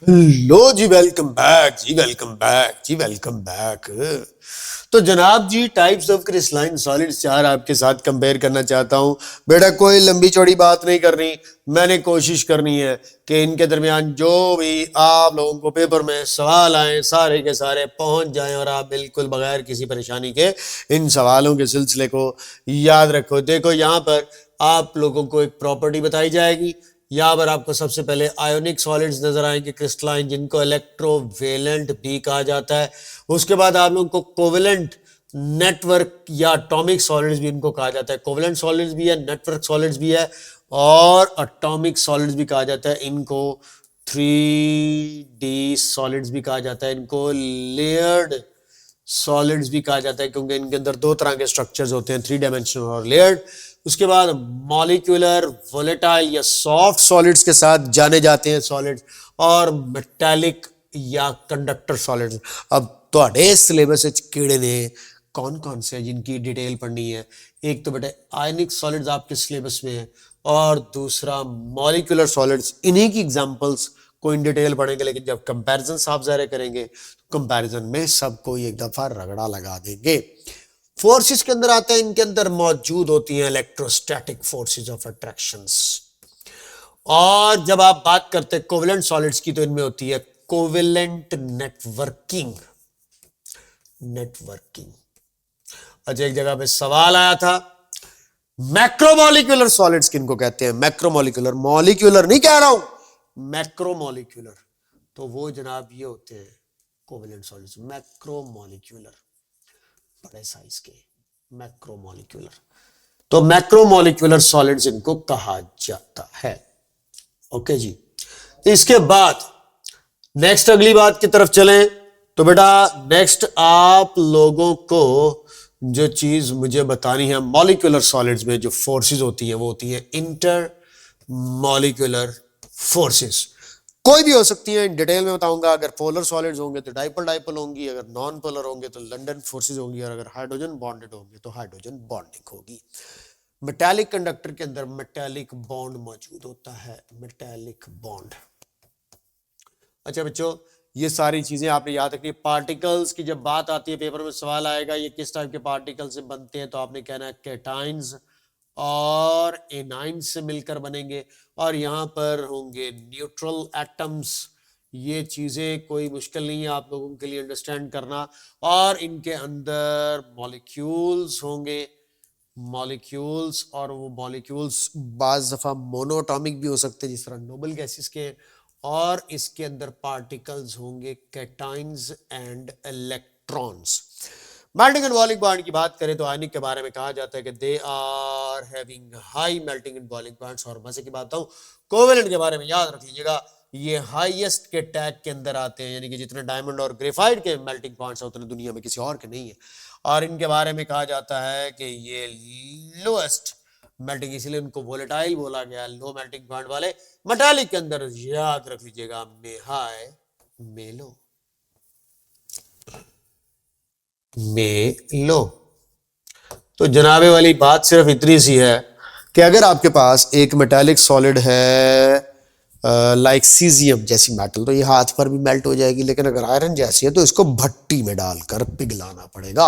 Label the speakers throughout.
Speaker 1: लो जी, welcome back जी, welcome back जी, welcome back. तो जनाब जी, types of crystalline solids चार आपके साथ कंपेयर करना चाहता हूं। बेटा कोई लंबी चौड़ी बात नहीं करनी, मैंने कोशिश करनी है कि इनके दरमियान जो भी आप लोगों को पेपर में सवाल आए सारे के सारे पहुंच जाएं और आप बिल्कुल बगैर किसी परेशानी के इन सवालों के सिलसिले को याद रखो। देखो यहाँ पर आप लोगों को एक प्रॉपर्टी बताई जाएगी। यहाँ पर आपको सबसे पहले आयोनिक सॉलिड्स नजर आएंगे, क्रिस्टलाइन, जिनको इलेक्ट्रोवेलेंट भी कहा जाता है। उसके बाद आप लोगों को कोवेलेंट नेटवर्क या एटॉमिक सॉलिड्स भी इनको कहा जाता है। कोवेलेंट सॉलिड्स भी है, नेटवर्क सॉलिड्स भी है और एटॉमिक सॉलिड्स भी कहा जाता है। इनको 3D सॉलिड्स भी कहा जाता है, इनको लेयर्ड सॉलिड्स भी कहा जाता है क्योंकि इनके अंदर दो तरह के स्ट्रक्चर्स होते हैं, 3 डायमेंशनल और लेयर्ड। उसके बाद मॉलिक्यूलर, वोलेटाइल या सॉफ्ट सॉलिड्स के साथ जाने जाते हैं सॉलिड्स, और मेटालिक या कंडक्टर सॉलिड्स। अब थोड़े सिलेबस कीड़े ने कौन कौन से जिनकी डिटेल पढ़नी है, एक तो बेटा आयनिक सॉलिड्स आपके सिलेबस में है और दूसरा मॉलिक्यूलर सॉलिड्स। इन्हीं की एग्जांपल्स को इन डिटेल पढ़ेंगे, लेकिन जब कंपैरिजन आप ज़ाहिर करेंगे तो कंपैरिजन में सबको एक दफा रगड़ा लगा देंगे। फोर्सेस के अंदर आते हैं, इनके अंदर मौजूद होती हैं इलेक्ट्रोस्टैटिक फोर्सेस ऑफ अट्रैक्शंस। और जब आप बात करते हैं कोवेलेंट सॉलिड्स की तो इनमें होती है कोवेलेंट नेटवर्किंग। अच्छा, एक जगह पे सवाल आया था, मैक्रोमोलिकुलर सॉलिड्स किनको कहते हैं? मैक्रोमोलिकुलर, मॉलिक्यूलर नहीं कह रहा हूं, मैक्रोमोलिकुलर। तो वो जनाब ये होते हैं कोवेलेंट सॉलिड्स, मैक्रोमोलिकुलर, बड़े साइज के मैक्रोमोलिकुलर। तो मैक्रोमोलिकुलर सॉलिड्स इनको कहा जाता है। ओके जी, इसके बाद नेक्स्ट अगली बात की तरफ चलें तो बेटा नेक्स्ट आप लोगों को जो चीज मुझे बतानी है, मॉलिक्यूलर सॉलिड्स में जो फोर्सेस होती है वो होती है इंटर मॉलिक्यूलर फोर्सेस। कोई भी हो सकती है, डिटेल में बताऊंगा। अगर पोलर सॉलिड्स होंगे तो डाइपोल डाइपोल होंगी, अगर नॉन पोलर होंगे तो लंडन फोर्सेस होंगी, और अगर हाइड्रोजन बॉन्डेड होंगे तो हाइड्रोजन बॉन्डिंग होगी। मेटालिक कंडक्टर के अंदर मेटालिक बॉन्ड मौजूद होता है, मेटालिक बॉन्ड। अच्छा बच्चों, ये सारी चीजें आपने याद रखनी है। पार्टिकल्स की जब बात आती है, पेपर में सवाल आएगा ये किस टाइप के पार्टिकल से बनते हैं, तो आपने कहना है कैटाइंस और एनाइन से मिलकर बनेंगे, और यहाँ पर होंगे न्यूट्रल एटम्स। ये चीजें कोई मुश्किल नहीं है आप लोगों के लिए अंडरस्टैंड करना। और इनके अंदर मॉलिक्यूल्स होंगे, मॉलिक्यूल्स, और वो मॉलिक्यूल्स बाज दफा मोनोटॉमिक भी हो सकते हैं जिस तरह नोबल गैसेस के। और इसके अंदर पार्टिकल्स होंगे cations and electrons. Melting and boiling point की बात करें तो आयनिक के बारे में कहा जाता है कि they are having high melting and boiling points. और मजे की बात हूं, कोवेलेंट के बारे में याद रख लीजिएगा, ये हाईएस्ट के टैग के अंदर आते हैं, यानी कि जितने डायमंड और ग्रेफाइट के मेल्टिंग पॉइंट्स हैं उतने दुनिया में किसी और के नहीं है। और इनके बारे में कहा जाता है कि ये लोएस्ट मेल्टिंग, इसीलिए उनको वोलेटाइल बोला गया, लो मेल्टिंग पॉइंट वाले। मेटालिक के अंदर याद रख लीजिएगा मे हाई मे लो, मे लो। तो जनाबे वाली बात सिर्फ इतनी सी है कि अगर आपके पास एक मेटालिक सॉलिड है लाइक सीजियम जैसी मेटल, तो ये हाथ पर भी मेल्ट हो जाएगी, लेकिन अगर आयरन जैसी है तो इसको भट्टी में डालकर पिघलाना पड़ेगा।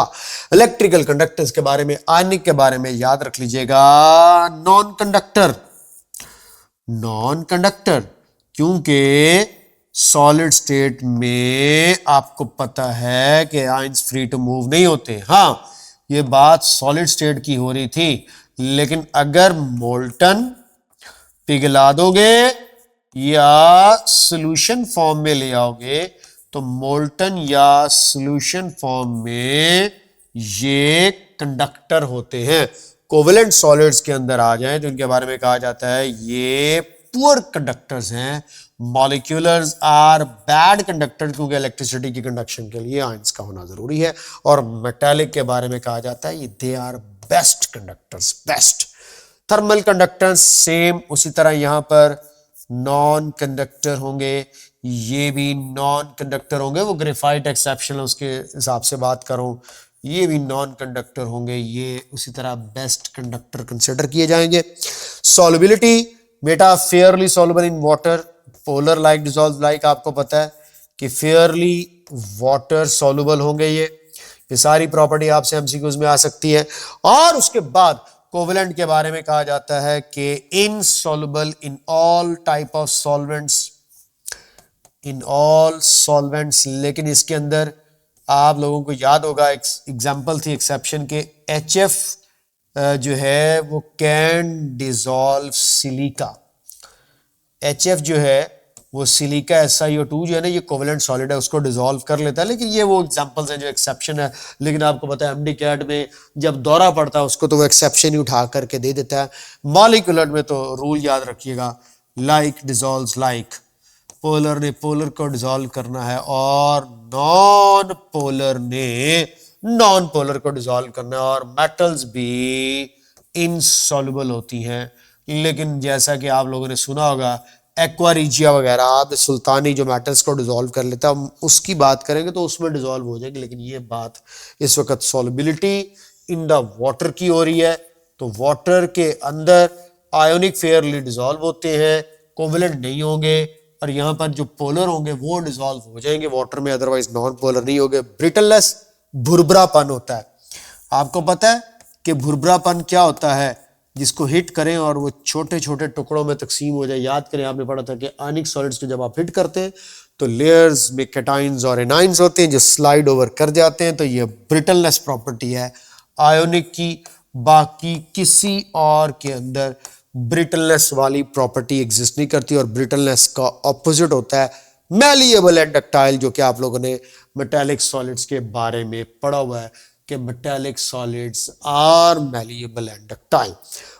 Speaker 1: इलेक्ट्रिकल कंडक्टर्स के बारे में, आयनिक के बारे में याद रख लीजिएगा, नॉन कंडक्टर, नॉन कंडक्टर, क्योंकि सॉलिड स्टेट में आपको पता है कि आयंस फ्री टू मूव नहीं होते। हाँ, ये बात सॉलिड स्टेट की हो रही थी, लेकिन अगर मोल्टन पिघला दोगे या सॉल्यूशन फॉर्म में ले आओगे तो मोल्टन या सॉल्यूशन फॉर्म में ये कंडक्टर होते हैं। कोवेलेंट सॉलिड्स के अंदर आ जाएं तो इनके बारे में कहा जाता है ये पुअर कंडक्टर्स हैं। मॉलिक्यूलर्स आर बैड कंडक्टर, क्योंकि इलेक्ट्रिसिटी की कंडक्शन के लिए आयंस का होना जरूरी है। और मेटालिक के बारे में कहा जाता है ये they are best conductors, best. Thermal conductance same उसी तरह यहां पर नॉन कंडक्टर होंगे, ये भी नॉन कंडक्टर होंगे, वो ग्रेफाइट एक्सेप्शनल उसके हिसाब से बात करूं, ये भी नॉन कंडक्टर होंगे, ये उसी तरह बेस्ट कंडक्टर कंसिडर किए जाएंगे। सॉल्युबिलिटी बेटा Fairlie soluble in water, polar like dissolve like आपको पता है कि फेयरली वाटर सॉल्युबल होंगे। ये सारी प्रॉपर्टी आपसे एमसीक्यूज में आ सकती है। और उसके बाद कोवेलेंट के बारे में कहा जाता है कि insoluble in all type of solvents, in all solvents. लेकिन इसके अंदर आप लोगों को याद होगा एग्जांपल थी एक्सेप्शन के, HF जो है वो कैन डिसॉल्व सिलिका। HF जो है वो सिलिका SiO2 जो है ना, ये कोवेलेंट सॉलिड है, उसको डिसॉल्व कर लेता है। लेकिन ये वो एग्जांपल्स हैं जो एक्सेप्शन है। लेकिन आपको पता है एमडी कैट में जब दौरा पड़ता है उसको तो वो एक्सेप्शन ही उठा करके दे देता है। मॉलिक्यूलर में तो रूल याद रखिएगा, लाइक डिसॉल्व्स लाइक। पोलर ने पोलर को डिसॉल्व करना है और नॉन पोलर ने नॉन पोलर को डिसॉल्व करना है। और मेटल्स भी इनसॉल्युबल होती हैं। लेकिन जैसा कि आप लोगों ने सुना होगा एक्वा रिजिया वगैरह सुल्तानी जो मेटल्स को डिसॉल्व कर लेता है, हम उसकी बात करेंगे तो उसमें डिसॉल्व हो जाएगी। लेकिन ये बात इस वक्त सॉल्युबिलिटी इन द वाटर की हो रही है। तो वाटर के अंदर आयोनिक फेयरली डिसॉल्व होते हैं, कोवेलेंट नहीं होंगे। और यहां पर जो पोलर होंगे वो डिसॉल्व हो जाएंगे वाटर में, अदरवाइज नॉन पोलर नहीं होंगे। ब्रिटलनेस भुरभुरापन होता है। आपको पता है कि भुरभुरापन क्या होता है? जिसको हिट करें और वो छोटे छोटे टुकड़ों में तकसीम हो जाए। याद करें आपने पढ़ा था कि आयनिक सॉलिड्स को जब आप हिट करते हैं तो लेयर्स में कैटाइंस और एनाइंस होते हैं जो स्लाइड ओवर कर जाते हैं। तो ये ब्रिटलनेस प्रॉपर्टी है आयोनिक की। बाकी किसी और के अंदर ब्रिटलनेस वाली प्रॉपर्टी एग्जिस्ट नहीं करती। और ब्रिटलनेस का ऑपोजिट होता है मैलिएबल एंड डक्टाइल, जो कि आप लोगों ने मेटालिक सॉलिड्स के बारे में पढ़ा हुआ है कि metallic solids are malleable and ductile.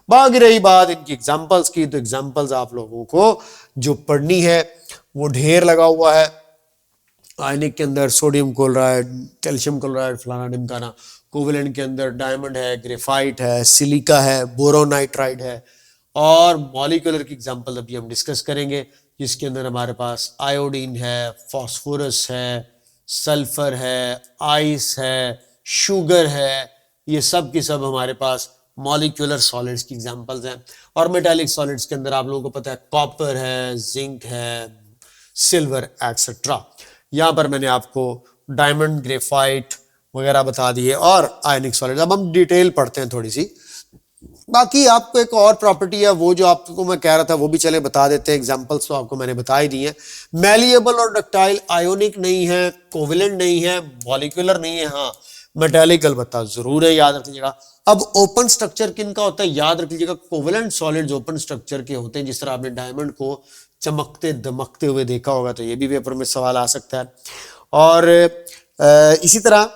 Speaker 1: बाकी रही बात इनकी एग्जांपल्स की, तो एग्जांपल्स आप लोगों को जो पढ़नी है वो ढेर लगा हुआ है। आयनिक के अंदर सोडियम क्लोराइड, कैल्शियम क्लोराइड, फलाना ढिमकाना। कोवेलेंट के अंदर डायमंड है, ग्रेफाइट है, सिलिका है, बोरोन नाइट्राइड है। और मॉलिक्यूलर की एग्जांपल अभी हम डिस्कस करेंगे, जिसके अंदर हमारे पास आयोडीन है, फास्फोरस है, सल्फर है, आइस है, शुगर है। ये सब की सब हमारे पास मॉलिक्यूलर सॉलिड्स की एग्जांपल्स हैं। और मेटालिक सॉलिड्स के अंदर आप लोगों को पता है कॉपर है, जिंक है, सिल्वर एटसेट्रा। यहां पर मैंने आपको डायमंड, ग्रेफाइट वगैरह बता दिए और आयनिक सॉलिड। अब हम डिटेल पढ़ते हैं थोड़ी सी। बाकी आपको एक और प्रॉपर्टी है, वो जो आपको मैं कह रहा था वो भी चले बता देते हैं। एग्जांपल्स तो आपको मैंने बता ही दी है। मैलिएबल और डक्टाइल आयोनिक नहीं है, कोवेलेंट नहीं है, मॉलिक्यूलर नहीं है, हाँ मेटालिक अलबत्ता जरूर है, याद रख लीजिएगा। अब ओपन स्ट्रक्चर किन का होता है याद रख लीजिएगा, कोवेलेंट सॉलिड्स ओपन स्ट्रक्चर के होते हैं। जिस तरह आपने डायमंड को चमकते दमकते हुए देखा होगा, तो ये भी पेपर में सवाल आ सकता है। और इसी तरह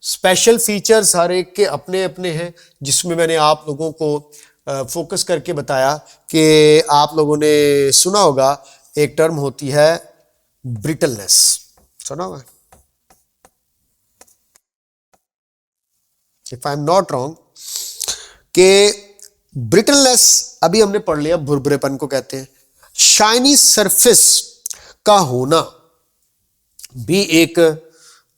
Speaker 1: स्पेशल फीचर्स हर एक के अपने अपने हैं, जिसमें मैंने आप लोगों को फोकस करके बताया कि आप लोगों ने सुना होगा एक टर्म होती है ब्रिटलनेस, सुना होगा। If I am not wrong कि ब्रिटलनेस अभी हमने पढ़ लिया, भुरभुरेपन को कहते हैं। शाइनी सरफेस का होना भी एक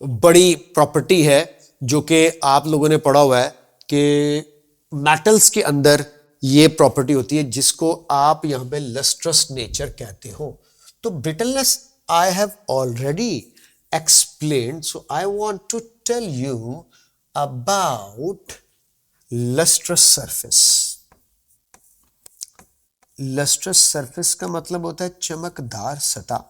Speaker 1: बड़ी प्रॉपर्टी है, जो कि आप लोगों ने पढ़ा हुआ है कि मेटल्स के अंदर ये प्रॉपर्टी होती है, जिसको आप यहां पे लस्ट्रस नेचर कहते हो। तो brittleness I have already explained, so I want to tell you about lustrous surface. Lustrous surface का मतलब होता है चमकदार सतह।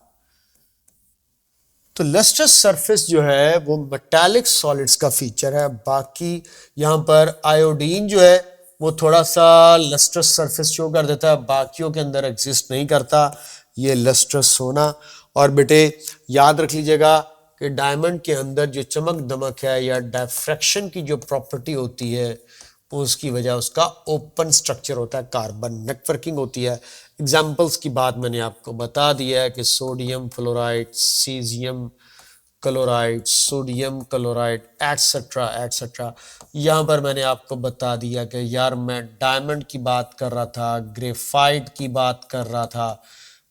Speaker 1: तो लस्ट्रस सरफेस जो है वो मेटालिक सॉलिड्स का फीचर है। बाकी यहां पर आयोडीन जो है वो थोड़ा सा लस्ट्रस सरफेस शो कर देता है, बाकियों के अंदर एग्जिस्ट नहीं करता ये लस्ट्रस होना। और बेटे याद रख लीजिएगा कि डायमंड के अंदर जो चमक दमक है या डायफ्रैक्शन की जो प्रॉपर्टी होती है, उसकी वजह उसका ओपन स्ट्रक्चर होता है, कार्बन नेटवर्किंग होती है। एग्जाम्पल्स की बात मैंने आपको बता दिया है कि sodium fluoride, caesium chloride, sodium chloride etcetera etcetera. यहाँ पर मैंने आपको बता दिया कि यार मैं डायमंड की बात कर रहा था, ग्रेफाइट की बात कर रहा था,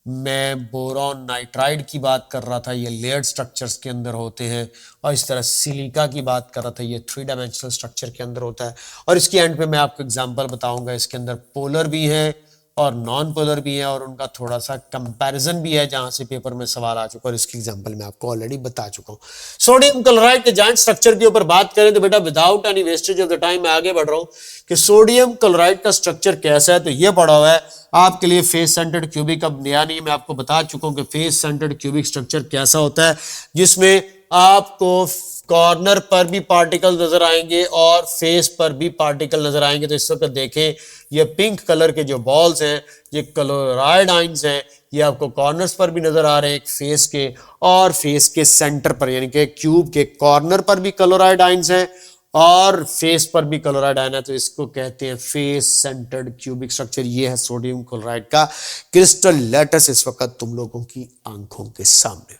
Speaker 1: मैं बोरॉन नाइट्राइड की बात कर रहा था, ये लेयर्ड स्ट्रक्चर्स के अंदर होते हैं। और इस तरह सिलिका की बात कर रहा था, ये 3 डायमेंशनल स्ट्रक्चर के अंदर होता है। और इसके एंड पे मैं आपको एग्जांपल बताऊंगा, इसके अंदर पोलर भी है और नॉन पोलर भी है, और उनका थोड़ा सा कंपैरिजन भी है जहां से पेपर में सवाल आ चुका है, और इसकी एग्जांपल मैं आपको ऑलरेडी बता चुका हूं। सोडियम क्लोराइड के जॉइंट स्ट्रक्चर के ऊपर बात करें तो बेटा without any wastage of the time मैं आगे बढ़ रहा हूं कि सोडियम क्लोराइड का स्ट्रक्चर कैसा है। तो ये पड़ा हुआ है आपके लिए फेस सेंटर्ड क्यूबिक। अब नया नहीं, मैं आपको बता चुका हूं कि फेस सेंटर्ड क्यूबिक स्ट्रक्चर कैसा होता है, जिसमें आपको कॉर्नर पर भी पार्टिकल नजर आएंगे और फेस पर भी पार्टिकल नजर आएंगे। तो इस वक्त देखें ये पिंक कलर के जो बॉल्स हैं ये क्लोराइड आइंस हैं, ये आपको कॉर्नर्स पर भी नजर आ रहे हैं, एक फेस के और फेस के सेंटर पर, यानी कि क्यूब के कॉर्नर पर भी क्लोराइड आइंस हैं और फेस पर भी क्लोराइड आयन है। तो इसको कहते हैं फेस सेंटर्ड क्यूबिक स्ट्रक्चर। ये है सोडियम क्लोराइड का क्रिस्टल लैटिस इस वक्त तुम लोगों की आंखों के सामने।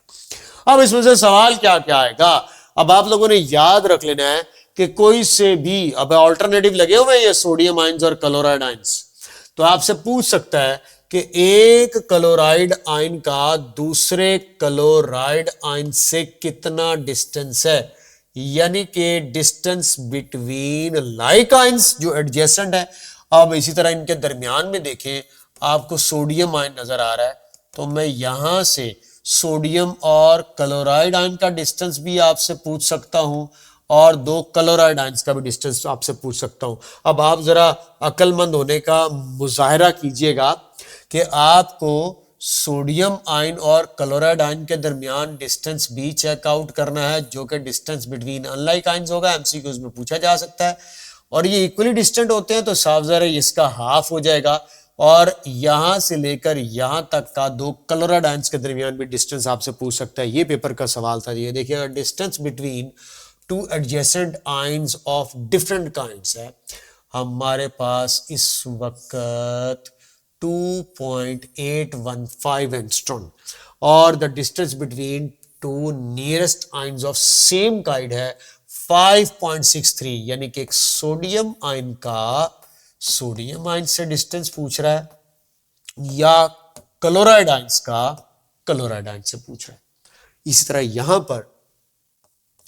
Speaker 1: अब इसमें से सवाल क्या क्या आएगा, अब आप लोगों ने याद रख लेना है कि कोई से भी, अब ऑल्टरनेटिव लगे हुए हैं ये सोडियम आइंस और क्लोराइड आइंस, तो आपसे पूछ सकता है कि एक क्लोराइड आयन का दूसरे क्लोराइड आयन से कितना डिस्टेंस है, यानी कि डिस्टेंस बिटवीन लाइक आयंस जो एडजेसेंट है। अब इसी तरह इनके दरमियान में देखें आपको सोडियम आयन नजर आ रहा है, तो मैं यहां से सोडियम और क्लोराइड आयन का डिस्टेंस भी आपसे पूछ सकता हूं और दो क्लोराइड आयंस का भी डिस्टेंस आपसे पूछ सकता हूं। अब आप जरा अक्लमंद होने का मुजाहरा कीजिएगा कि आपको सोडियम आयन और क्लोराइड आयन के दरमियान डिस्टेंस भी चेकआउट करना है, जो कि डिस्टेंस बिटवीन अनलाइक आयंस होगा, एमसीक्यूज में पूछा जा सकता है। और ये इक्वली डिस्टेंट होते हैं तो साफ ज़ाहिर इसका हाफ हो जाएगा, और यहां से लेकर यहां तक का दो क्लोराइड आयंस के दरमियान भी डिस्टेंस आपसे पूछ सकता है। ये पेपर का सवाल था। ये देखिएगा distance between two adjacent ions of different kinds है हमारे पास इस वक्त 2.815 एंगस्ट्रॉम, और the distance between two nearest ions of same kind है 5.63, यानी कि एक सोडियम आयन का सोडियम आयन से डिस्टेंस पूछ रहा है या क्लोराइड आयंस का क्लोराइड आयन से पूछ रहा है। इसी तरह यहां पर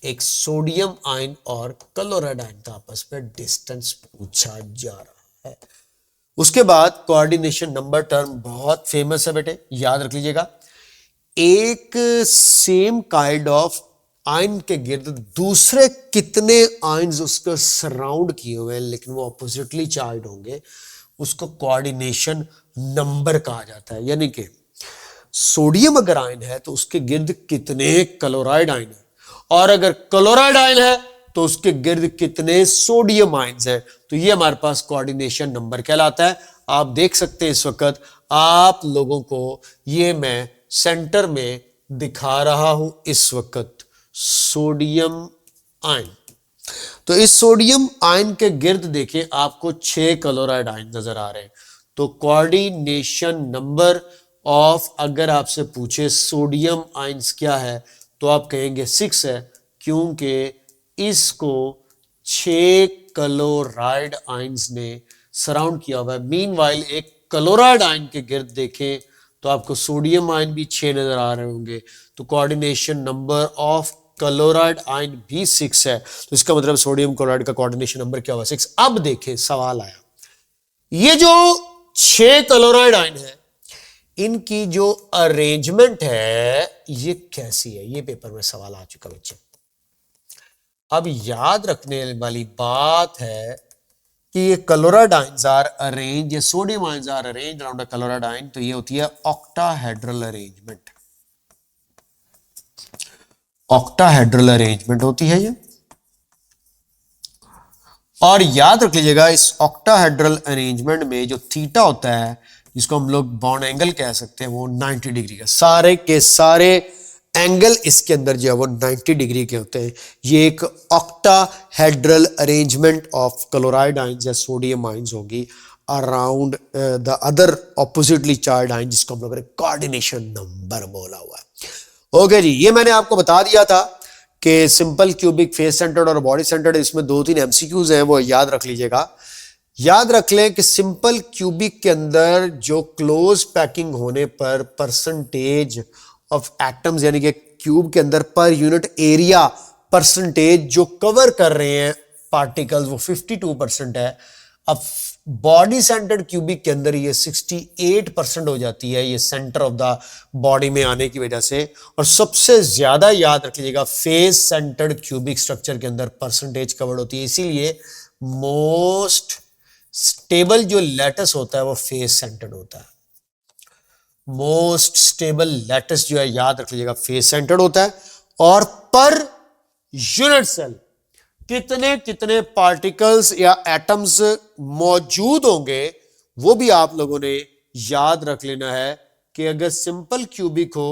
Speaker 1: एक सोडियम आयन और क्लोराइड आयन का आपस में डिस्टेंस पूछा जा रहा है। उसके बाद कोऑर्डिनेशन नंबर टर्म बहुत फेमस है बेटे, याद रख लीजिएगा। एक सेम काइंड ऑफ आयन के गिर्द दूसरे कितने आयन्स उसको सराउंड किए हुए हैं लेकिन वो ऑपोजिटली चार्ज होंगे, उसको कोऑर्डिनेशन नंबर कहा जाता है। यानी कि सोडियम अगर आयन है तो उसके गिर्द कितने क्लोराइड आयन है, और अगर क्लोराइड आयन है तो उसके गिर्द कितने सोडियम आयन्स हैं। तो ये हमारे पास कोऑर्डिनेशन नंबर कहलाता है। आप देख सकते हैं इस वक्त आप लोगों को ये मैं सेंटर में दिखा रहा हूं इस वक्त सोडियम आयन। तो इस सोडियम आयन के गिर्द देखें आपको 6 क्लोराइड आयन नजर आ रहे हैं। तो कोऑर्डिनेशन नंबर ऑफ अगर आपसे पूछे सोडियम आयंस क्या है तो आप कहेंगे 6 है, क्योंकि इसको 6 क्लोराइड आयंस ने सराउंड किया हुआ है। मीनवाइल एक क्लोराइड आयन के गिर्द देखें तो आपको सोडियम आयन भी 6 नजर आ रहे होंगे। तो coordination number of chloride ion भी 6 है। तो इसका मतलब सोडियम क्लोराइड का कोऑर्डिनेशन नंबर क्या हुआ? 6। अब देखें सवाल आया, ये जो 6 क्लोराइड आयन है इनकी जो अरेंजमेंट है ये कैसी है? ये पेपर में सवाल आ चुका बच्चे। अब याद रखने वाली बात है कि ये क्लोराइड आयंस आर अरेंज, ये sodium ions are arrange around a chloride ion, तो ये होती है ऑक्टाहेड्रल अरेंजमेंट। ऑक्टाहेड्रल अरेंजमेंट होती है ये। और याद रख लीजिएगा इस ऑक्टाहेड्रल अरेंजमेंट में जो थीटा होता है जिसको हम लोग बॉन्ड एंगल कह सकते हैं वो 90 डिग्री का, सारे के सारे एंगल इसके अंदर जो है वो 90 डिग्री के होते हैं। ये एक octahedral arrangement of chloride ions या सोडियम आयंस होगी around the other oppositely charge ion, जिसको हम लोग कोऑर्डिनेशन नंबर बोला हुआ है। ओके जी, ये मैंने आपको बता दिया था कि सिंपल क्यूबिक, फेस सेंटर्ड और बॉडी सेंटर्ड, इसमें 2-3 एमसीक्यूज हैं वो याद रख लीजिएगा। याद रख लें कि सिंपल क्यूबिक के अंदर जो क्लोज पैकिंग होने पर परसेंटेज ऑफ एटम्स यानी कि क्यूब के अंदर पर यूनिट एरिया परसेंटेज जो कवर कर रहे हैं पार्टिकल्स वो 52% है। अब बॉडी सेंटर्ड क्यूबिक के अंदर ये 68% हो जाती है, ये सेंटर ऑफ द बॉडी में आने की वजह से। और सबसे ज्यादा याद रखिएगा फेस सेंटर्ड क्यूबिक स्ट्रक्चर के अंदर परसेंटेज कवर्ड होती है, इसीलिए मोस्ट स्टेबल जो लैटिस होता है वो फेस सेंटर्ड होता है। मोस्ट स्टेबल लैटिस जो है याद रख लीजिएगा फेस सेंटर्ड होता है। और पर यूनिट सेल कितने कितने पार्टिकल्स या एटम्स मौजूद होंगे वो भी आप लोगों ने याद रख लेना है कि अगर सिंपल क्यूबिक हो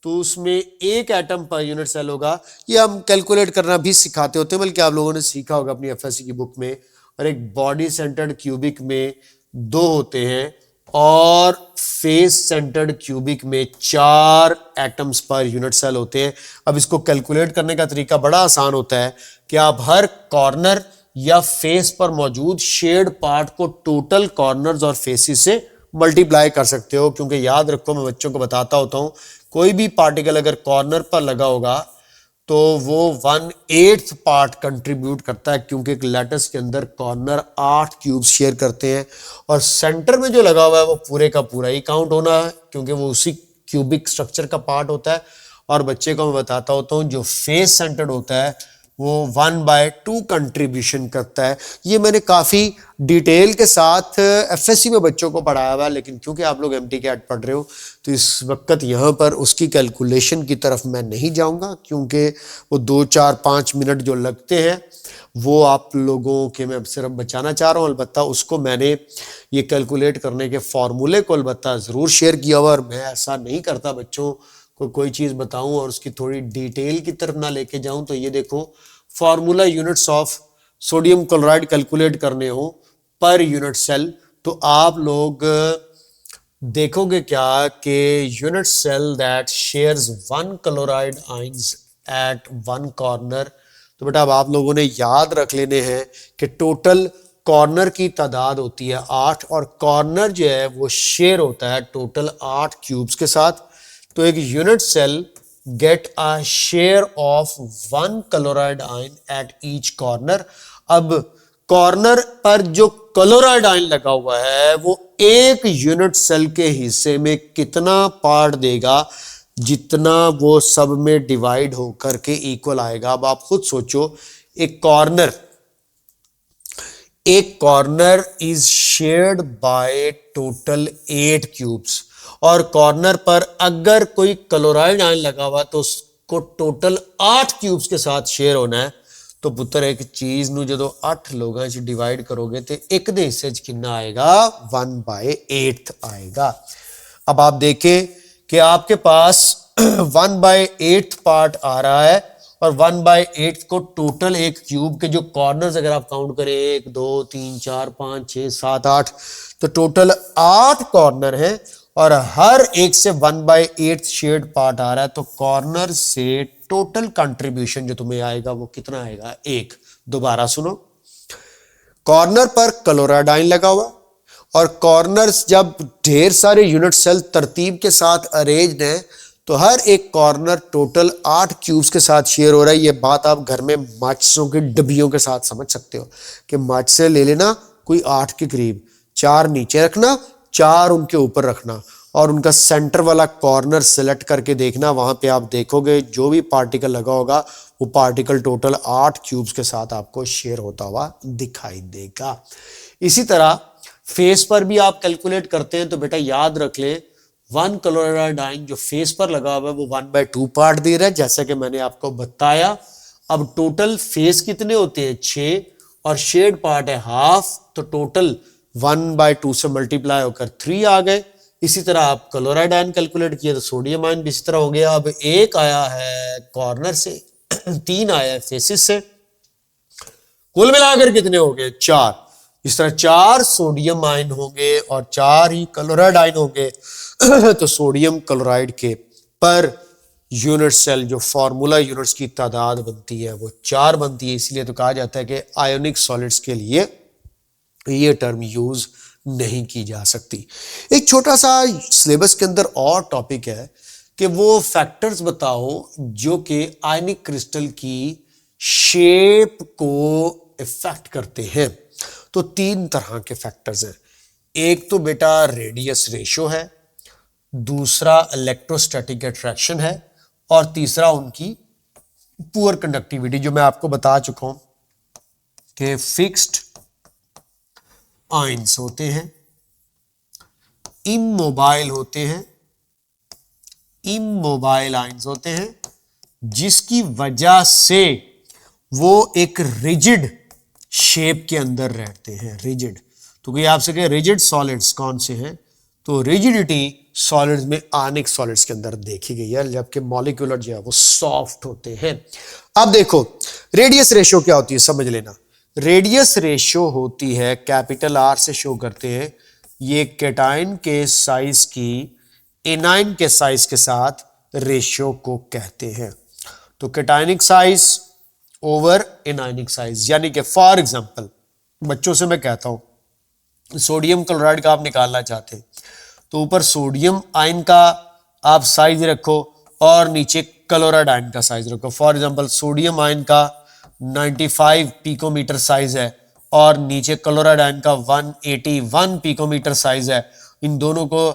Speaker 1: तो उसमें एक एटम पर यूनिट सेल होगा। ये हम कैलकुलेट करना भी सिखाते होते हैं, बल्कि आप लोगों ने सीखा होगा अपनी एफएससी की बुक में। और एक बॉडी सेंटर्ड क्यूबिक में 2 होते हैं और फेस सेंटर्ड क्यूबिक में 4 एटम्स पर यूनिट सेल होते हैं। अब इसको कैलकुलेट करने का तरीका बड़ा आसान होता है कि आप हर कॉर्नर या फेस पर मौजूद शेड पार्ट को टोटल कॉर्नर्स और फेसेस से मल्टीप्लाई कर सकते हो। क्योंकि याद रखो, मैं बच्चों को बताता होता हूं, कोई भी पार्टिकल अगर कॉर्नर पर लगा होगा तो वो 1/8 पार्ट कंट्रीब्यूट करता है, क्योंकि एक लैटिस के अंदर कॉर्नर 8 क्यूब्स शेयर करते हैं। और सेंटर में जो लगा हुआ है वो पूरे का पूरा ही काउंट होना है, क्योंकि वो उसी क्यूबिक स्ट्रक्चर का पार्ट होता है। और बच्चे को मैं बताता होता हूँ जो फेस सेंटर्ड होता है वो 1/2 कंट्रीब्यूशन करता है। ये मैंने काफी डिटेल के साथ एफएससी में बच्चों को पढ़ाया हुआ है, लेकिन क्योंकि आप लोग एमटी कैट पढ़ रहे हो तो इस वक्त यहाँ पर उसकी कैलकुलेशन की तरफ मैं नहीं जाऊंगा, क्योंकि वो 2, 4, 5 मिनट जो लगते हैं वो आप लोगों के मैं सिर्फ बचाना चाह रहा हूँ। अलबत्ता उसको मैंने ये कैलकुलेट करने के फॉर्मूले को अलबत्ता ज़रूर शेयर किया हुआ, और मैं ऐसा नहीं करता बच्चों को कोई चीज़ बताऊं और उसकी थोड़ी डिटेल की तरफ ना लेके जाऊं। तो ये देखो, formula units of sodium chloride calculate करने हो पर यूनिट सेल, तो आप लोग देखोगे क्या कि unit cell that shares 1 chloride ions at 1 corner. तो बेटा अब आप लोगों ने याद रख लेने हैं कि टोटल कॉर्नर की तादाद होती है 8, और कॉर्नर जो है वो शेयर होता है टोटल 8 क्यूब्स के साथ। तो एक unit cell get a share of 1 chloride ion at each corner. अब कॉर्नर पर जो क्लोराइड आयन लगा हुआ है वो एक यूनिट सेल के हिस्से में कितना पार्ट देगा, जितना वो सब में डिवाइड होकर के इक्वल आएगा। अब आप खुद सोचो, एक corner is shared by total 8 cubes, और कॉर्नर पर अगर कोई क्लोराइड आयन लगा हुआ तो उसको टोटल 8 क्यूब्स के साथ शेयर होना है। तो पुत्र एक चीज ਨੂੰ ਜਦੋਂ 8 लोगों से डिवाइड करोगे तो एक दे हिस्से च कितना आएगा, 1/8 आएगा। अब आप देखें कि आपके पास 1/8 पार्ट आ रहा है, और 1/8 को टोटल एक क्यूब के जो कॉर्नर्स अगर आप काउंट करें 1, 2, 3, 4, 5, 6, 7, 8, तो टोटल 8 कॉर्नर है, और हर एक से 1/8 शेड पार्ट आ रहा है। तो कॉर्नर से टोटल कंट्रीब्यूशन जो तुम्हें आएगा वो कितना आएगा, 1। दोबारा सुनो, कॉर्नर पर क्लोराइड आयन लगा हुआ, और कॉर्नर्स जब ढेर सारे यूनिट सेल तरतीब के साथ अरेंज्ड हैं तो हर एक कॉर्नर टोटल 8 क्यूब्स के साथ शेयर हो रहा है। ये बात आप घर में माचिसों की डब्बियों के साथ समझ सकते हो कि माचिसें ले लेना कोई 8 के करीब, 4 नीचे रखना, 4 उनके ऊपर रखना, और उनका सेंटर वाला कॉर्नर सेलेक्ट करके देखना। वहां पे आप देखोगे जो भी पार्टिकल लगा होगा वो पार्टिकल टोटल 8 क्यूब्स के साथ आपको शेयर होता हुआ दिखाई देगा। इसी तरह फेस पर भी आप कैलकुलेट करते हैं, तो बेटा याद रख ले 1 क्लोराइड आयन जो फेस पर लगा हुआ है वो 1/2 पार्ट दे रहा है, जैसा कि मैंने आपको बताया। अब टोटल फेस कितने होते हैं, 6, और शेड पार्ट है हाफ, तो टोटल 1/2 से मल्टीप्लाई होकर 3 आ गए। इसी तरह आप क्लोराइड आयन कैलकुलेट किए तो सोडियम आयन भी इसी तरह हो गया। अब 1 आया है कॉर्नर से, 3 आया है फेसिस से, कुल मिलाकर कितने हो गए, 4। इस तरह 4 सोडियम आयन होंगे और 4 ही क्लोराइड आयन होंगे। तो सोडियम क्लोराइड के पर यूनिट सेल जो फॉर्मूला यूनिट्स की तादाद बनती है वो 4 बनती है। इसलिए तो कहा जाता है कि आयोनिक सॉलिड्स के लिए ये टर्म यूज नहीं की जा सकती। एक छोटा सा सिलेबस के अंदर और टॉपिक है कि वो फैक्टर्स बताओ जो कि आयनिक क्रिस्टल की शेप को इफेक्ट करते हैं। तो तीन तरह के फैक्टर्स हैं। एक तो बेटा रेडियस रेशो है, दूसरा इलेक्ट्रोस्टैटिक अट्रैक्शन है, और तीसरा उनकी पुअर कंडक्टिविटी, जो मैं आपको बता चुका हूं कि फिक्स्ड आयंस होते हैं, इमोबाइल होते हैं, इमोबाइल आयंस होते हैं, जिसकी वजह से वो एक रिजिड शेप के अंदर रहते हैं। रिजिड, तो कोई आपसे कहे रिजिड सॉलिड्स कौन से हैं, तो रिजिडिटी सॉलिड्स में आयनिक सॉलिड्स के अंदर देखी गई है, जबकि मॉलिक्यूलर जो है वो सॉफ्ट होते हैं। अब देखो रेडियस रेशो क्या होती है, समझ लेना। रेडियस रेशो होती है, कैपिटल आर से शो करते हैं, ये कैटायन के साइज की एनायन के साइज के साथ रेशियो को कहते हैं। तो cationic size over anionic size, यानी कि फॉर एग्जांपल बच्चों से मैं कहता हूं सोडियम क्लोराइड का आप निकालना चाहते हैं, तो ऊपर सोडियम आयन का आप साइज रखो और नीचे क्लोराइड आयन का साइज रखो। फॉर एग्जांपल सोडियम आयन का 95 पिकोमीटर साइज है और नीचे क्लोराइड आयन का 181 पिकोमीटर साइज है। इन दोनों को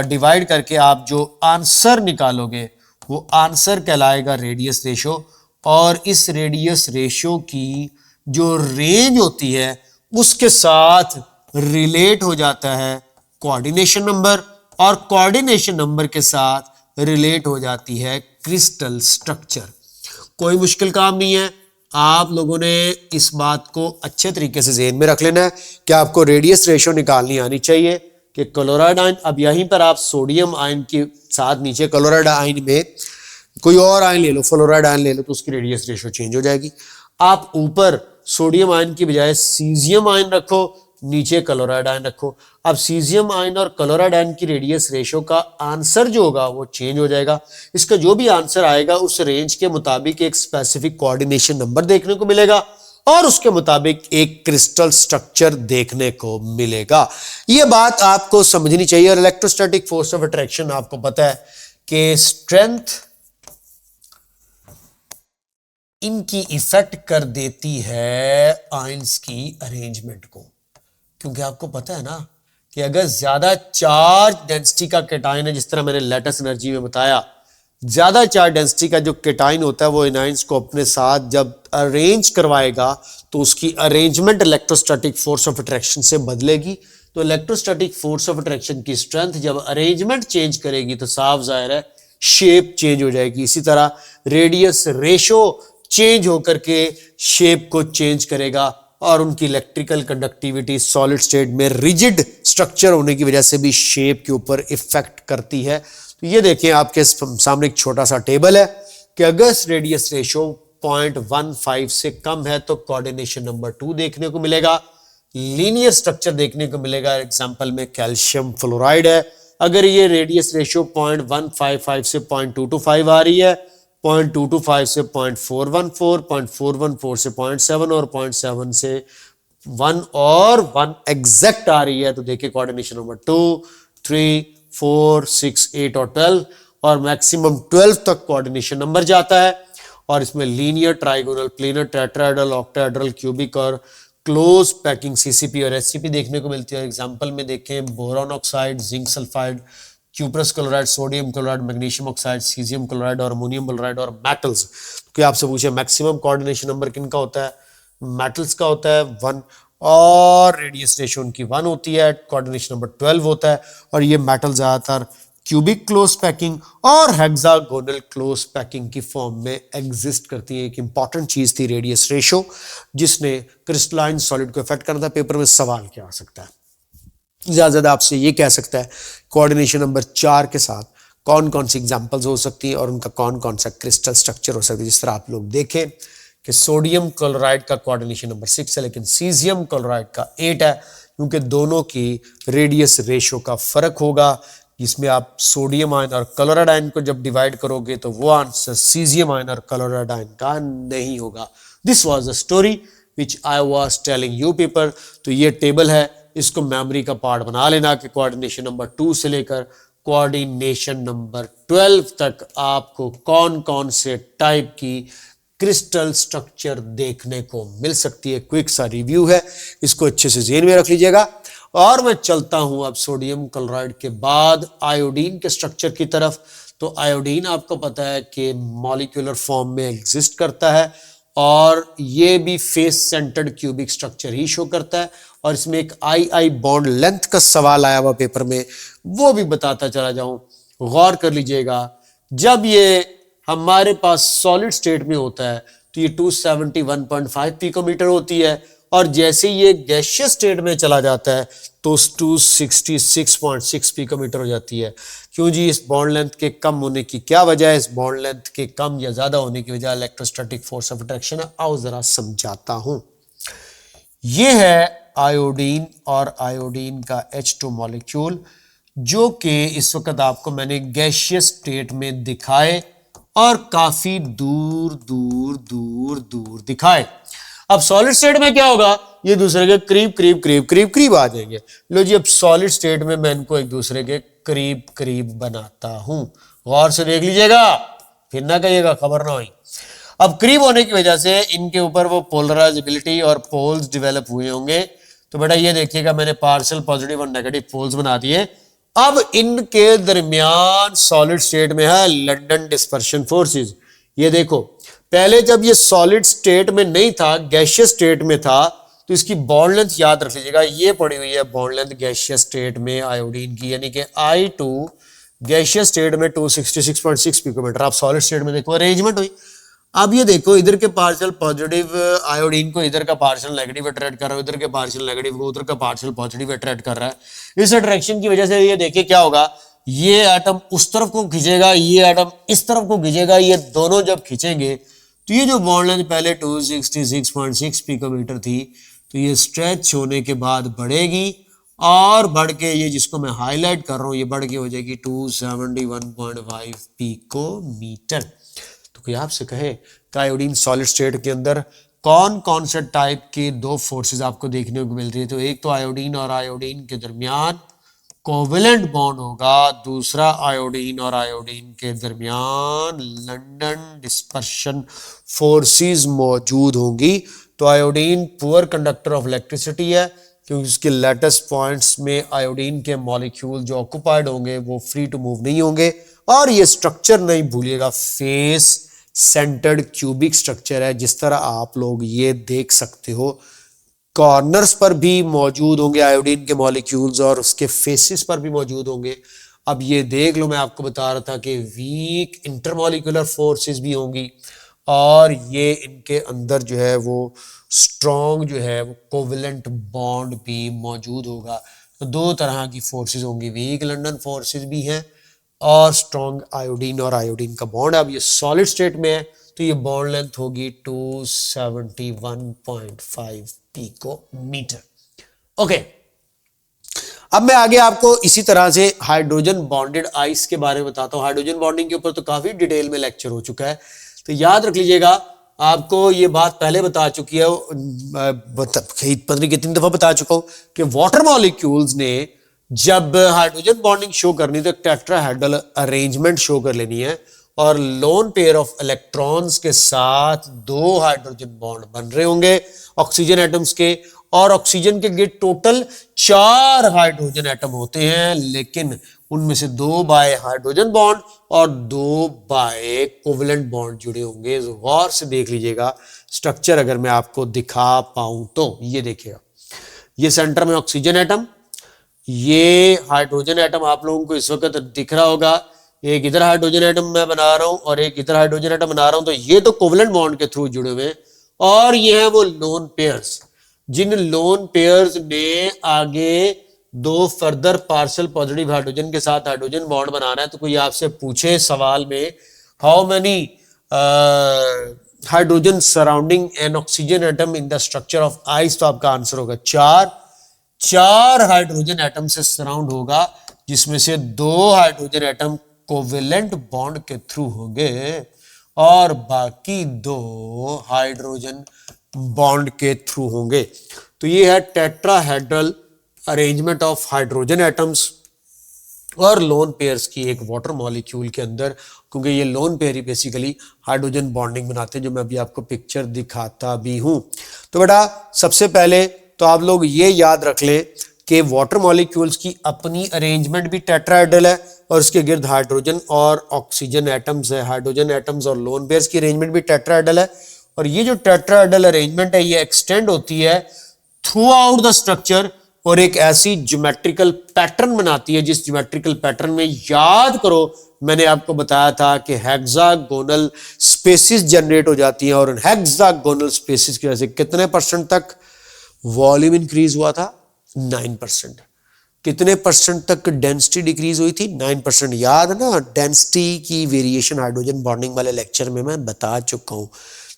Speaker 1: डिवाइड करके आप जो आंसर निकालोगे वो आंसर कहलाएगा रेडियस रेशो, और इस रेडियस रेशो की जो रेंज होती है उसके साथ रिलेट हो जाता है कोऑर्डिनेशन नंबर, और कोऑर्डिनेशन नंबर के साथ रिलेट हो जाती है क्रिस्टल स्ट्रक्चर। कोई मुश्किल काम नहीं है, आप लोगों ने इस बात को अच्छे तरीके से ज़हन में रख लेना है कि आपको रेडियस रेशो निकालनी आनी चाहिए कि क्लोराइड आयन, अब यहीं पर आप सोडियम आयन के साथ नीचे क्लोराइड आयन में कोई और आयन ले लो, फ्लोराइड आयन ले लो, तो उसकी रेडियस रेशो चेंज हो जाएगी। आप ऊपर सोडियम आयन की बजाय सीजियम आयन रखो, नीचे क्लोराइड आयन रखो। अब सीजियम आयन और क्लोराइड आयन की रेडियस रेशो का आंसर जो होगा वो चेंज हो जाएगा। इसका जो भी आंसर आएगा उस रेंज के मुताबिक एक स्पेसिफिक कोऑर्डिनेशन नंबर देखने को मिलेगा और उसके मुताबिक एक क्रिस्टल स्ट्रक्चर देखने को मिलेगा। यह बात आपको समझनी चाहिए। और इलेक्ट्रोस्टैटिक फोर्स ऑफ अट्रैक्शन आपको पता है कि स्ट्रेंथ इनकी इफेक्ट कर देती है आयंस की अरेंजमेंट को, क्योंकि आपको पता है ना कि अगर ज्यादा चार्ज डेंसिटी का कैटायन है, जिस तरह मैंने लेटेस्ट एनर्जी में बताया, ज्यादा चार्ज डेंसिटी का जो कैटायन होता है वो एनायंस को अपने साथ जब अरेंज करवाएगा तो उसकी arrangement electrostatic force of attraction से बदलेगी। तो इलेक्ट्रोस्टैटिक फोर्स ऑफ अट्रैक्शन की स्ट्रेंथ जब अरेंजमेंट चेंज करेगी तो साफ जाहिर है शेप चेंज हो जाएगी। इसी तरह रेडियस रेशो चेंज होकर के शेप को चेंज करेगा, और उनकी इलेक्ट्रिकल कंडक्टिविटी सॉलिड स्टेट में रिजिड स्ट्रक्चर होने की वजह से भी शेप के ऊपर इफेक्ट करती है। तो ये देखें आपके सामने एक छोटा सा टेबल है कि अगर रेडियस रेशो 0.15 से कम है तो कोऑर्डिनेशन नंबर 2 देखने को मिलेगा, लीनियर स्ट्रक्चर देखने को मिलेगा। एग्जांपल में कैल्शियम फ्लोराइड है, अगर ये रेडियस रेशो 0.155 से 0.225 आ रही है, 0.225 से 0.414, 0.414 से 0.7 और 0.7 से 1 और 1 एग्जैक्ट आ रही है, तो देखिए कोऑर्डिनेशन नंबर 2, 3, 4, 6, 8 और 12, और मैक्सिमम 12 तक कोऑर्डिनेशन नंबर जाता है। और इसमें linear, trigonal, planar, tetrahedral, octahedral, cubic और क्लोज पैकिंग सीसीपी और एससीपी देखने को मिलती है। एग्जांपल में देखें boron oxide, zinc sulphide, cuprous chloride, sodium chloride, magnesium oxide, caesium chloride और अमोनियम क्लोराइड और मेटल्स। तो आपसे पूछे मैक्सिमम कोऑर्डिनेशन नंबर किनका होता है, मेटल्स का होता है 1, और रेडियस रेशो उनकी 1 होती है, कोऑर्डिनेशन नंबर 12 होता है। और ये मेटल ज्यादातर क्यूबिक क्लोज पैकिंग और हेक्सागोनल क्लोज पैकिंग की फॉर्म में एग्जिस्ट करती है। एक इंपॉर्टेंट चीज थी रेडियस रेशो, जिसने क्रिस्टलाइन सॉलिड को इफेक्ट करना था। पेपर में सवाल क्या आ सकता है, ज्यादा आपसे ये कह सकता है कोऑर्डिनेशन नंबर 4 के साथ कौन कौन सी एग्जांपल्स हो सकती है और उनका कौन कौन सा क्रिस्टल स्ट्रक्चर हो सकता है। जिस तरह आप लोग देखें कि सोडियम क्लोराइड का कोऑर्डिनेशन नंबर 6 है, लेकिन सीजियम क्लोराइड का 8 है, क्योंकि दोनों की रेडियस रेशो का फर्क होगा। इसमें आप सोडियम आयन और क्लोराइड आयन को जब डिवाइड करोगे तो वो आंसर सीजियम आयन और क्लोराइड आयन का नहीं होगा। This was the story which I was telling you people. तो ये टेबल है, इसको मेमोरी का पार्ट बना लेना कि कोऑर्डिनेशन नंबर 2 से लेकर कोऑर्डिनेशन नंबर 12 तक आपको कौन कौन से टाइप की क्रिस्टल स्ट्रक्चर देखने को मिल सकती है। क्विक सा रिव्यू है, इसको अच्छे से ज़हन में रख लीजिएगा। और मैं चलता हूं अब सोडियम क्लोराइड के बाद आयोडीन के स्ट्रक्चर की तरफ। तो आयोडीन आपको पता है कि मॉलिक्यूलर फॉर्म में एग्जिस्ट करता है और ये भी फेस सेंटर्ड क्यूबिक स्ट्रक्चर ही शो करता है। और इसमें एक आई बॉन्ड लेंथ का सवाल आया हुआ पेपर में, वो भी बताता चला जाऊं। गौर कर लीजिएगा, जब ये हमारे पास सॉलिड स्टेट में होता है तो ये 271.5 पिकोमीटर होती है, और जैसे ये गैसियस स्टेट में चला जाता है तो 266.6 पिकोमीटर हो जाती है। क्यों जी? इस बॉन्ड लेंथ के कम होने की क्या वजह है? इस बॉन्ड लेंथ के कम या ज्यादा होने की वजह इलेक्ट्रोस्टैटिक फोर्स ऑफ अट्रैक्शन है। आओ जरा समझाता हूं। ये है आयोडीन और आयोडीन का H2 मॉलिक्यूल, जो कि इस वक्त आपको मैंने गैसियस स्टेट में दिखाए और काफी दूर दूर दूर दूर दिखाए। अब सॉलिड स्टेट में क्या होगा? ये दूसरे के करीब करीब करीब करीब करीब आ जाएंगे। लो जी, अब सॉलिड स्टेट में मैं इनको एक दूसरे के करीब करीब बनाता हूं। गौर से देख लीजिएगा, फिर ना कहिएगा खबर ना हुई। अब करीब होने की वजह से इनके ऊपर वो पोलराइजेबिलिटी और पोल्स डेवलप हुए होंगे। तो बेटा ये देखिएगा, मैंने पार्शियल पॉजिटिव और नेगेटिव पोल्स बना दिए। अब इनके दरमियान सॉलिड स्टेट में है लंदन डिस्पर्शन फोर्सेस। ये देखो, पहले जब ये सॉलिड स्टेट में नहीं था, गैसियस स्टेट में था, तो इसकी बॉन्ड लेंथ याद रख लीजिएगा, ये पड़ी हुई है बॉन्ड लेंथ गैसियस स्टेट में आयोडीन की, यानी कि I2 गैसियस स्टेट में 266.6 पिकोमीटर। आप सॉलिड स्टेट में देखो अरेंजमेंट हुई। अब ये देखो, इधर के पार्शियल पॉजिटिव आयोडीन को इधर का पार्शियल नेगेटिव अट्रैक्ट कर रहा है, इधर के पार्शियल नेगेटिव को उधर का पार्शियल पॉजिटिव अट्रैक्ट कर रहा है। इस अट्रैक्शन की वजह से ये देखिए क्या होगा, ये एटम उस तरफ को खींचेगा, ये एटम इस तरफ को खींचेगा। ये दोनों जब खींचेंगे तो ये जो बॉन्ड लेंथ पहले 266.6 पिकोमीटर थी, तो ये स्ट्रेच होने के बाद बढ़ेगी और बढ़ के ये जिसको मैं हाईलाइट कर रहा हूं, ये बढ़ के हो जाएगी 271.5 पिकोमीटर। तो कोई आपसे कहे कि आयोडीन सॉलिड स्टेट के अंदर कौन कौन से टाइप के दो फोर्सेस आपको देखने को मिल रही है, तो एक तो आयोडीन और आयोडीन के दरमियान कोवेलेंट बॉन्ड होगा, दूसरा आयोडीन और आयोडीन के दरमियान लंदन डिस्पर्शन फोर्सेस मौजूद होंगी। तो iodine poor conductor of electricity है, क्योंकि उसके लेटेस्ट पॉइंट्स में आयोडीन के मॉलिक्यूल जो ऑक्युपाइड होंगे वो फ्री टू मूव नहीं होंगे। और ये स्ट्रक्चर नहीं भूलिएगा, फेस सेंटर्ड क्यूबिक स्ट्रक्चर है। जिस तरह आप लोग ये देख सकते हो, कॉर्नर्स पर भी मौजूद होंगे आयोडीन के मॉलिक्यूल्स और उसके फेसेस पर भी मौजूद होंगे। अब ये देख लो, मैं आपको बता रहा था कि वीक इंटरमॉलिक्यूलर फोर्सेस भी होंगी और ये इनके अंदर जो है वो स्ट्रॉन्ग जो है वो कोवेलेंट बॉन्ड भी मौजूद होगा। तो दो तरह की फोर्सेस होंगी, वीक लंदन फोर्सेस भी हैं और स्ट्रॉन्ग आयोडीन और आयोडीन का बॉन्ड। अब ये सॉलिड स्टेट में है तो ये बॉन्ड लेंथ होगी 271.5 पिकोमीटर। ओके, अब मैं आगे आपको इसी तरह से हाइड्रोजन बॉन्डेड आइस के बारे में बताता हूं। हाइड्रोजन बॉन्डिंग के ऊपर तो काफी डिटेल में लेक्चर हो चुका है, तो याद रख लीजिएगा, आपको ये बात पहले बता चुकी है, पता नहीं कितनी दफा बता चुका हूं कि वाटर मॉलिक्यूल्स ने जब हाइड्रोजन बॉन्डिंग शो करनी तो एक टेट्राहेड्रल अरेंजमेंट शो कर लेनी है और लोन पेयर ऑफ इलेक्ट्रॉन्स के साथ दो हाइड्रोजन बॉन्ड बन रहे होंगे ऑक्सीजन एटम्स के, और ऑक्सीजन के टोटल 4 हाइड्रोजन एटम होते हैं, लेकिन उनमें से 2 बाय हाइड्रोजन बॉन्ड और 2 बाय कोवेलेंट बॉन्ड जुड़े होंगे। गौर से देख लीजिएगा स्ट्रक्चर, अगर मैं आपको दिखा पाऊं तो ये देखिएगा, ये सेंटर में ऑक्सीजन एटम, ये हाइड्रोजन एटम आप लोगों को इस वक्त दिख रहा होगा। एक इधर हाइड्रोजन एटम मैं बना रहा हूं और एक इधर हाइड्रोजन एटम बना रहा हूं, तो ये तो कोवेलेंट बॉन्ड के थ्रू जुड़े हुए हैं। और ये है वो लोन पेयर्स, जिन लोन पेयर्स ने आगे 2 फर्दर पार्शियल पॉजिटिव हाइड्रोजन के साथ हाइड्रोजन बॉन्ड बनाना है। तो कोई आपसे पूछे सवाल में how many hydrogen surrounding N oxygen atom in the structure of ice, तो आपका आंसर होगा 4 हाइड्रोजन एटम से सराउंड होगा, जिसमें से 2 हाइड्रोजन एटम कोवेलेंट बॉन्ड के थ्रू होंगे और बाकी 2 हाइड्रोजन बॉन्ड के थ्रू होंगे। तो ये है tetrahedral arrangement of hydrogen atoms और लोन पेयर्स की एक वाटर मॉलिक्यूल के अंदर, क्योंकि ये लोन पेयर ही बेसिकली हाइड्रोजन बॉन्डिंग बनाते हैं, जो मैं अभी आपको पिक्चर दिखाता भी हूं। तो बेटा सबसे पहले तो आप लोग ये याद रख लें कि वाटर मॉलिक्यूल्स की अपनी अरेंजमेंट भी टेट्राहेड्रल है और उसके गिर्द हाइड्रोजन और ऑक्सीजन एटम्स है। हाइड्रोजन एटम्स और लोन पेयर्स की अरेंजमेंट भी टेट्राहेड्रल है, और ये जो टेट्राहेड्रल अरेंजमेंट है ये एक्सटेंड होती है थ्रू आउट द स्ट्रक्चर और एक ऐसी ज्योमेट्रिकल पैटर्न बनाती है, जिस ज्योमेट्रिकल पैटर्न में याद करो मैंने आपको बताया था कि हेक्सागोनल स्पेसिस जनरेट हो जाती हैं, और हेक्सागोनल स्पेसिस की वजह से कितने परसेंट तक वॉल्यूम इंक्रीज हुआ था? 9%। कितने परसेंट तक डेंसिटी डिक्रीज हुई थी? 9%। याद है ना, डेंसिटी की वेरिएशन हाइड्रोजन बॉन्डिंग वाले लेक्चर में मैं बता चुका हूं।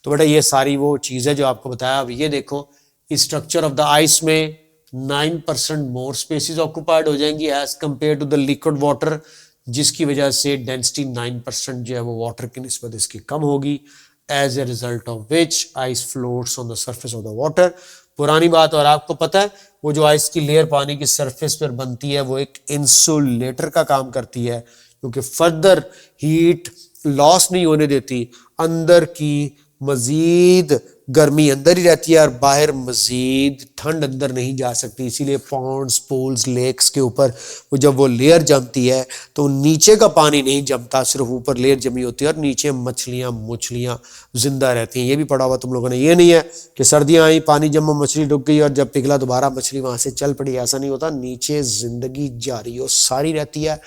Speaker 1: तो बेटा ये सारी वो चीज है जो आपको बताया। अब ये देखो, स्ट्रक्चर ऑफ द आइस में 9% मोर स्पेसिस ऑक्युपाइड हो जाएंगी as compared to the liquid water, जिसकी वजह से डेंसिटी 9% जो है वो वाटर की निस्बत इसकी कम होगी, as a result of which ice floats on the surface of the water. पुरानी बात, और आपको पता है वो जो आइस की लेयर पानी की सरफेस पर बनती है वो एक इंसुलेटर का काम करती है, क्योंकि फर्दर हीट लॉस नहीं होने देती, अंदर की मजीद गर्मी अंदर ही रहती है और बाहर मजीद ठंड अंदर नहीं जा सकती। इसीलिए पॉन्ड्स, पूल्स, लेक्स के ऊपर वो जब वो लेयर जमती है तो नीचे का पानी नहीं जमता, सिर्फ ऊपर लेयर जमी होती है और नीचे मछलियां जिंदा रहती हैं। ये भी पढ़ा हुआ तुम लोगों ने। ये नहीं है कि सर्दियां आई, पानी जमा, मछली डूब गई और जब पिघला दोबारा मछली वहां से चल पड़ी, ऐसा नहीं होता। नीचे जिंदगी जारी और सारी रहती है,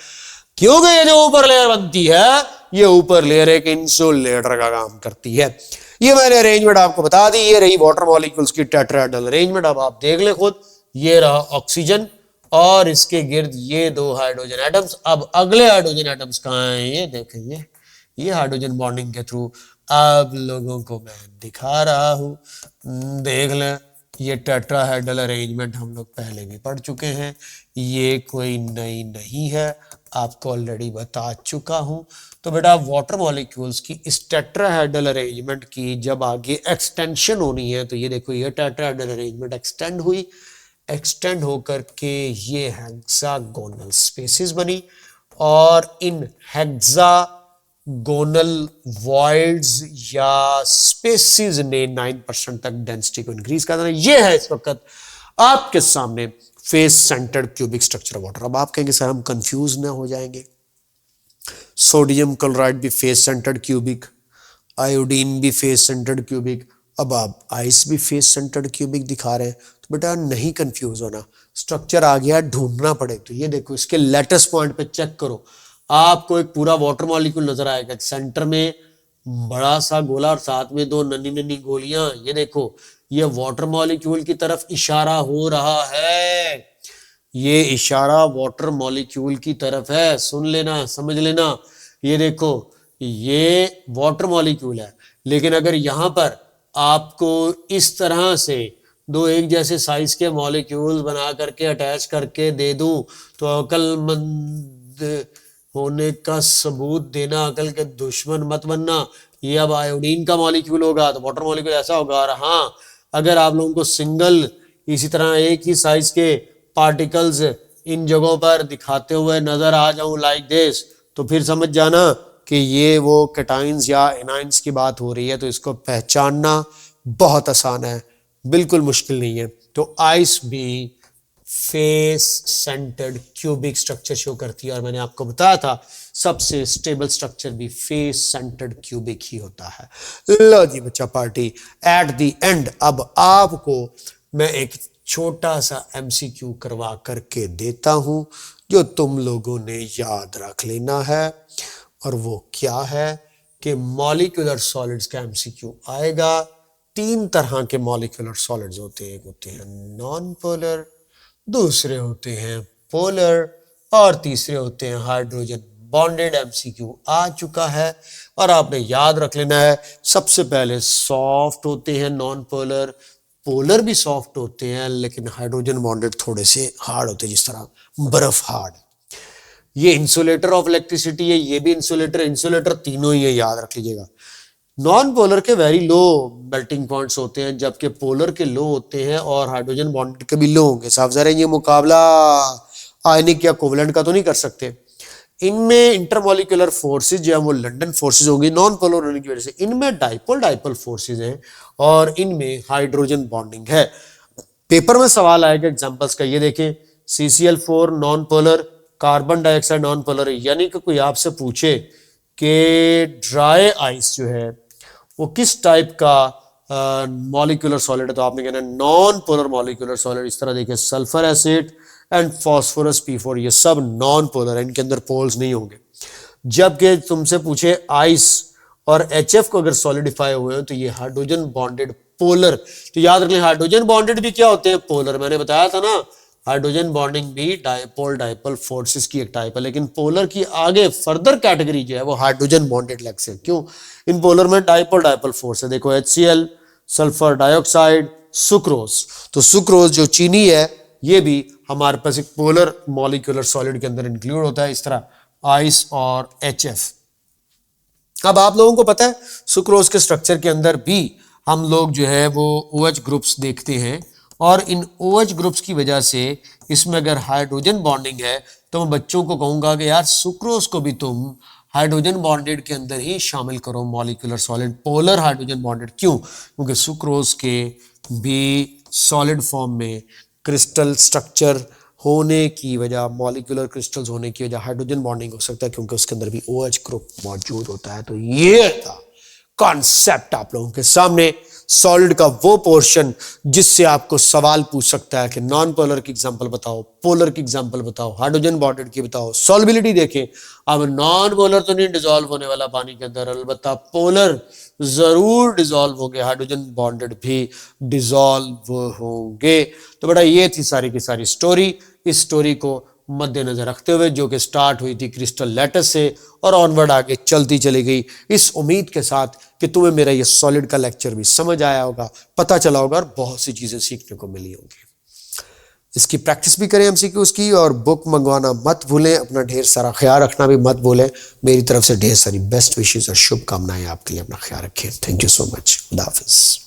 Speaker 1: क्योंकि ये जो ऊपर लेयर बनती है ये ऊपर लेयर एक इंसुलेटर का काम करती है। ये मैंने अरेंजमेंट आपको बता दी। ये रही वाटर मॉलिक्यूल्स की टेट्राहेड्रल अरेंजमेंट। अब आप देख ले खुद, ये रहा ऑक्सीजन और इसके गिर्द ये दो हाइड्रोजन एटम्स। अब अगले हाइड्रोजन एटम्स कहाँ हैं? ये देखेंगे, ये हाइड्रोजन बॉन्डिंग के थ्रू आप लोगों को मैं दिखा रहा हूं। देख ले, ये टेट्राहेड्रल अरेंजमेंट हम लोग पहले भी पढ़ चुके हैं, ये कोई नई नहीं है, आपको ऑलरेडी बता चुका हूं। तो बेटा वाटर मॉलिक्यूल्स की इस टेट्राहेड्रल अरेंजमेंट की जब आगे एक्सटेंशन होनी है, तो ये देखो, ये टेट्राहेड्रल अरेंजमेंट एक्सटेंड हुई, एक्सटेंड होकर के ये हेक्सागोनल स्पेसिस बनी, और इन हेक्सागोनल वॉइड्स या स्पेसिस ने 9% तक डेंसिटी को इंक्रीज कर देना। ये है इस वक्त आपके सामने face centred cubic structure water. अब आप कहेंगे सर हम कंफ्यूज ना हो जाएंगे, सोडियम क्लोराइड भी फेस सेंटर्ड क्यूबिक, आयोडीन भी फेस सेंटर्ड क्यूबिक, अब आप आइस भी फेस सेंटर्ड क्यूबिक दिखा रहे हैं। तो बेटा नहीं कंफ्यूज होना, स्ट्रक्चर आ गया, ढूंढना पड़े। तो ये देखो, इसके लेटेस्ट पॉइंट पे चेक करो, आपको एक पूरा वाटर मॉलिक्यूल नजर आएगा, सेंटर में बड़ा सा गोला और साथ में दो नन्ही नन्ही गोलियां। ये देखो, ये वाटर मॉलिक्यूल की तरफ इशारा हो रहा है, ये इशारा वाटर मॉलिक्यूल की तरफ है। सुन लेना, समझ लेना। ये देखो, ये वाटर मॉलिक्यूल है, लेकिन अगर यहां पर आपको इस तरह से दो एक जैसे साइज के मॉलिक्यूल्स बना करके अटैच करके दे दूं, तो अकलमंद होने का सबूत देना, अकल के दुश्मन मत बनना। ये अब आयोडीन का मॉलिक्यूल होगा तो वाटर मॉलिक्यूल ऐसा होगा। और हाँ, अगर आप लोगों को सिंगल इसी तरह एक ही साइज के पार्टिकल्स इन जगहों पर दिखाते हुए नजर आ जाऊं लाइक दिस, तो फिर समझ जाना कि ये वो कैटाइंस या एनाइंस की बात हो रही है। तो इसको पहचानना बहुत आसान है, बिल्कुल मुश्किल नहीं है। तो आइस भी face centred cubic structure show करती है, और मैंने आपको बताया था सबसे स्टेबल स्ट्रक्चर भी फेस सेंटर्ड क्यूबिक ही होता है। लो जी बच्चा पार्टी, एट द एंड अब आपको मैं एक छोटा सा एमसीक्यू करवा करके देता हूं, जो तुम लोगों ने याद रख लेना है। और वो क्या है कि मॉलिक्यूलर सॉलिड्स का एमसीक्यू आएगा। 3 तरह के मॉलिक्यूलर सॉलिड्स होते हैं, एक होते हैं नॉन पोलर, दूसरे होते हैं पोलर, और तीसरे होते हैं हाइड्रोजन बॉन्डेड। एमसीक्यू आ चुका है और आपने याद रख लेना है। सबसे पहले सॉफ्ट होते हैं नॉन पोलर, पोलर भी सॉफ्ट होते हैं, लेकिन हाइड्रोजन बॉन्डेड थोड़े से हार्ड होते हैं, जिस तरह बर्फ हार्ड। ये इंसुलेटर ऑफ इलेक्ट्रिसिटी है, ये भी इंसुलेटर, इंसुलेटर तीनों ही है, याद रख लीजिएगा। नॉन पोलर के वेरी लो मेल्टिंग पॉइंट्स होते हैं, जबकि पोलर के लो होते हैं, और हाइड्रोजन बॉन्डेड के भी लो होंगे। साफ ज़ाहिर है ये मुकाबला आयनिक या कोवलेंट का तो नहीं कर सकते। इनमें इंटरमॉलिक्यूलर फोर्सेज जो है वो लंडन फोर्सेज होगी नॉन पोलर होने की वजह से। इनमें डाइपोल डाइपोल फोर्सेज हैं और इनमें हाइड्रोजन बॉन्डिंग है। पेपर में सवाल आएगा एग्जांपल्स का, ये देखें CCl4 non polar, carbon dioxide non polar, यानी कि कोई आपसे पूछे कि ड्राई आइस जो है वो किस टाइप का मॉलिक्यूलर सॉलिड है, तो आपने कहना नॉन पोलर मॉलिक्यूलर सॉलिड। इस तरह देखिए sulphur acid and phosphorus P4 ये सब नॉन पोलर है, इनके अंदर पोल्स नहीं होंगे। जबकि तुमसे पूछे आइस और HF को अगर सॉलिडिफाई हुए हो तो ये हाइड्रोजन बॉन्डेड पोलर। तो याद रख लें हाइड्रोजन बॉन्डेड भी क्या होते हैं, पोलर। मैंने बताया था ना हाइड्रोजन बॉन्डिंग भी डाइपोल डाइपोल फोर्सेस की एक टाइप है, लेकिन पोलर की आगे फर्दर कैटेगरी जो है वो हाइड्रोजन बॉन्डेड लेग्स है। क्यों? इन पोलर में डाइपोल डाइपोल फोर्स है। देखो HCl, सल्फर डाइऑक्साइड, सुक्रोज। तो सुक्रोज जो चीनी है ये भी हमारे पास एक पोलर मॉलिक्यूलर सॉलिड के अंदर इंक्लूड होता है, इस तरह आइस और HF। अब आप लोगों को पता है सुक्रोज के स्ट्रक्चर के अंदर भी हम लोग जो है वो OH ग्रुप्स देखते हैं, और इन OH ग्रुप्स की वजह से इसमें अगर हाइड्रोजन बॉन्डिंग है तो मैं बच्चों को कहूंगा कि यार सुक्रोज को भी तुम हाइड्रोजन बॉन्डेड के अंदर ही शामिल करो molecular solid, polar hydrogen bonded. क्यों? क्योंकि सुक्रोज के भी सॉलिड फॉर्म में क्रिस्टल स्ट्रक्चर होने की वजह, मॉलिक्यूलर क्रिस्टल्स होने की वजह हाइड्रोजन बॉन्डिंग हो सकता है, क्योंकि उसके अंदर भी OH ग्रुप मौजूद होता है। तो ये था कॉन्सेप्ट आप लोगों के सामने, सॉलिड का वो पोर्शन जिससे आपको सवाल पूछ सकता है कि नॉन पोलर की एग्जांपल बताओ, पोलर की एग्जांपल बताओ, हाइड्रोजन बॉन्डेड की बताओ, सॉल्युबिलिटी देखें। अब नॉन पोलर तो नहीं डिसॉल्व होने वाला पानी के अंदर, अलबत्ता पोलर जरूर डिसॉल्व होंगे, हाइड्रोजन बॉन्डेड भी डिसॉल्व होंगे। तो बेटा ये थी सारी की सारी स्टोरी। इस स्टोरी को मद्देनजर रखते हुए जो कि स्टार्ट हुई थी क्रिस्टल लैटिस से और ऑनवर्ड आगे चलती चली गई, इस उम्मीद के साथ कि तुम्हें मेरा ये सॉलिड का लेक्चर भी समझ आया होगा, पता चला होगा और बहुत सी चीजें सीखने को मिली होंगी। इसकी प्रैक्टिस भी करें MCQs की, और बुक मंगवाना मत भूलें, अपना ढेर सारा ख्याल रखना भी मत भूलें। मेरी तरफ से ढेर सारी बेस्ट विशेष और शुभकामनाएं आपके लिए। अपना ख्याल रखें। Thank you so much. खुदा हाफिज।